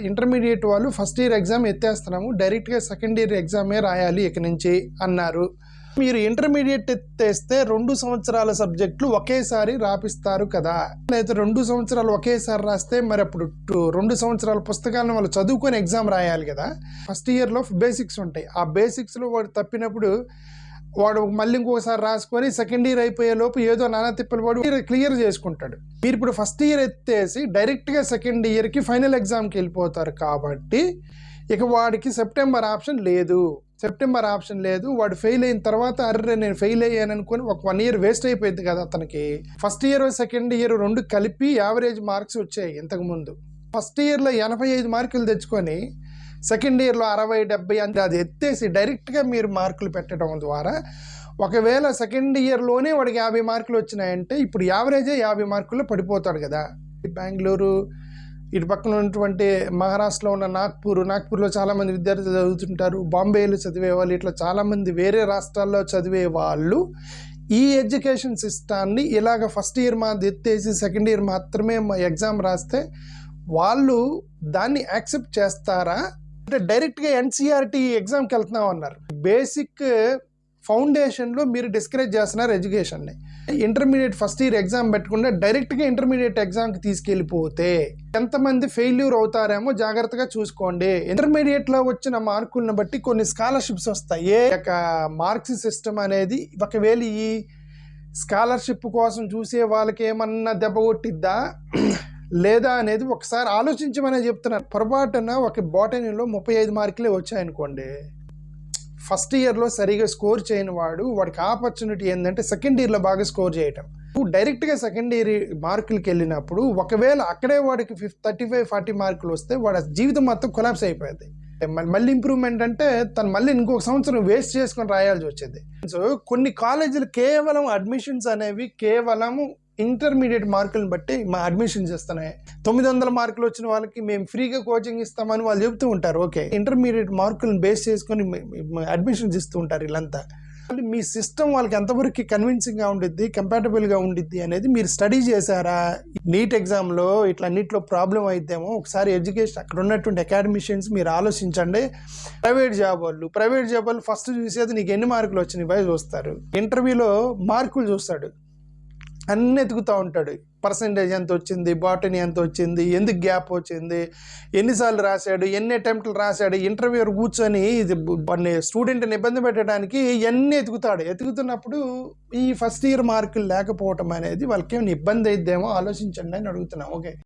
Intermediate వాళ్ళు first year exam ఎత్తేస్తున్నాము, డైరెక్ట్గా second year ఎగ్జామే రాయాలి ఇక నుంచి అన్నారు. మీరు ఇంటర్మీడియట్ ఎత్తేస్తే 2 సంవత్సరాల సబ్జెక్టులు ఒకేసారి రాపిస్తారు కదా. అయితే 2 సంవత్సరాలు ఒకేసారి రాస్తే మరి అప్పుడు 2 సంవత్సరాల పుస్తకాలను వాళ్ళు చదువుకొని ఎగ్జామ్ రాయాలి కదా. ఫస్ట్ ఇయర్లో బేసిక్స్ ఉంటాయి, ఆ బేసిక్స్లో వాడు తప్పినప్పుడు వాడు మళ్ళీ ఇంకోసారి రాసుకొని సెకండ్ ఇయర్ అయిపోయేలోపు ఏదో నానా తిప్పలు వాడు క్లియర్ చేసుకుంటాడు. మీరు ఇప్పుడు ఫస్ట్ ఇయర్ ఎత్తేసి డైరెక్ట్గా సెకండ్ ఇయర్కి ఫైనల్ ఎగ్జామ్కి వెళ్ళిపోతారు కాబట్టి ఇక వాడికి సెప్టెంబర్ ఆప్షన్ లేదు. వాడు ఫెయిల్ అయిన తర్వాత అర్రే నేను ఫెయిల్ అయ్యాను అనుకుని ఒక 1 ఇయర్ వేస్ట్ అయిపోయింది కదా అతనికి. ఫస్ట్ ఇయర్ సెకండ్ ఇయర్ 2 కలిపి యావరేజ్ మార్క్స్ వచ్చాయి ఇంతకుముందు. ఫస్ట్ ఇయర్లో 85 మార్కులు తెచ్చుకొని సెకండ్ ఇయర్లో 60-70 అంటే అది ఎత్తేసి డైరెక్ట్గా మీరు మార్కులు పెట్టడం ద్వారా ఒకవేళ సెకండ్ ఇయర్లోనే వాడికి 50 మార్కులు వచ్చినాయంటే ఇప్పుడు యావరేజే 50 మార్కుల్లో పడిపోతాడు కదా. బెంగళూరు ఇటు పక్కన ఉన్నటువంటి మహారాష్ట్రలో ఉన్న నాగ్పూర్లో చాలామంది విద్యార్థులు చదువుతుంటారు, బాంబేలో చదివే వాళ్ళు, ఇట్లా చాలామంది వేరే రాష్ట్రాల్లో చదివే వాళ్ళు ఈ ఎడ్యుకేషన్ సిస్టాన్ని ఇలాగ ఫస్ట్ ఇయర్ ఎత్తేసి సెకండ్ ఇయర్ మాత్రమే ఎగ్జామ్ రాస్తే వాళ్ళు దాన్ని యాక్సెప్ట్ చేస్తారా? అంటే డైరెక్ట్గా ఎన్సీఆర్టీ ఎగ్జామ్కి వెళ్తున్నాం అన్నారు. బేసిక్ ఫౌండేషన్లో మీరు డిస్కరేజ్ చేస్తున్నారు ఎడ్యుకేషన్ని. ఇంటర్మీడియట్ ఫస్ట్ ఇయర్ ఎగ్జామ్ పెట్టకుండా డైరెక్ట్గా ఇంటర్మీడియట్ ఎగ్జామ్కి తీసుకెళ్ళిపోతే ఎంతమంది ఫెయిల్యూర్ అవుతారేమో జాగ్రత్తగా చూసుకోండి. ఇంటర్మీడియట్లో వచ్చిన మార్కులను బట్టి కొన్ని స్కాలర్షిప్స్ వస్తాయి. మార్క్స్ సిస్టమ్ అనేది ఒకవేళ ఈ స్కాలర్షిప్ కోసం చూసే వాళ్ళకి ఏమన్నా దెబ్బ కొట్టిద్దా లేదా అనేది ఒకసారి ఆలోచించమనే చెప్తున్నాను. పొరపాటున ఒక బోటనీలో 35 మార్కులే వచ్చాయనుకోండి, ఫస్ట్ ఇయర్లో సరిగా స్కోర్ చేయని వాడికి ఆపర్చునిటీ ఏంటంటే సెకండ్ ఇయర్లో బాగా స్కోర్ చేయటం. డైరెక్ట్గా సెకండ్ ఇయర్ మార్కులకి వెళ్ళినప్పుడు ఒకవేళ అక్కడే వాడికి 35-40 మార్కులు వస్తే వాడి జీవితం మొత్తం కొలాప్స్ అయిపోయింది. మళ్ళీ ఇంప్రూవ్మెంట్ అంటే తను మళ్ళీ ఇంకొక సంవత్సరం వేస్ట్ చేసుకొని రాయాల్సి వచ్చేది. సో కొన్ని కాలేజీలు కేవలం అడ్మిషన్స్ అనేవి కేవలము ఇంటర్మీడియట్ మార్కులను బట్టి మా అడ్మిషన్స్ ఇస్తున్నాయి. 900 మార్కులు వచ్చిన వాళ్ళకి మేము ఫ్రీగా కోచింగ్ ఇస్తామని వాళ్ళు చెబుతూ ఉంటారు. ఓకే, ఇంటర్మీడియట్ మార్కులను బేస్ చేసుకొని అడ్మిషన్స్ ఇస్తూ ఉంటారు. వీళ్ళంతా మీ సిస్టమ్ వాళ్ళకి ఎంతవరకు కన్విన్సింగ్గా ఉండిద్ది, కంపాటబుల్గా ఉండిద్ది అనేది మీరు స్టడీ చేశారా? నీట్ ఎగ్జామ్లో ఇట్లా అన్నిట్లో ప్రాబ్లం అయిద్దేమో ఒకసారి ఎడ్యుకేషన్ అక్కడ ఉన్నటువంటి అకాడమిషియన్స్ మీరు ఆలోచించండి. ప్రైవేట్ జాబ్ వాళ్ళు ఫస్ట్ చూసేది నీకు ఎన్ని మార్కులు వచ్చినాయి బాయ్ చూస్తారు. ఇంటర్వ్యూలో మార్కులు చూస్తాడు, అన్నీ ఎతుకుతూ ఉంటాడు. పర్సంటేజ్ ఎంత వచ్చింది, బాటనీ ఎంత వచ్చింది, ఎందుకు గ్యాప్ వచ్చింది, ఎన్నిసార్లు రాశాడు, ఎన్ని అటెంప్ట్లు రాశాడు. ఇంటర్వ్యూర్ కూర్చొని స్టూడెంట్ని ఇబ్బంది పెట్టడానికి ఇవన్నీ ఎతుకుతున్నప్పుడు ఈ ఫస్ట్ ఇయర్ మార్కులు లేకపోవటం అనేది వాళ్ళకి ఏమైనా ఇబ్బంది అయిద్దేమో ఆలోచించండి అని అడుగుతున్నాం. ఓకే.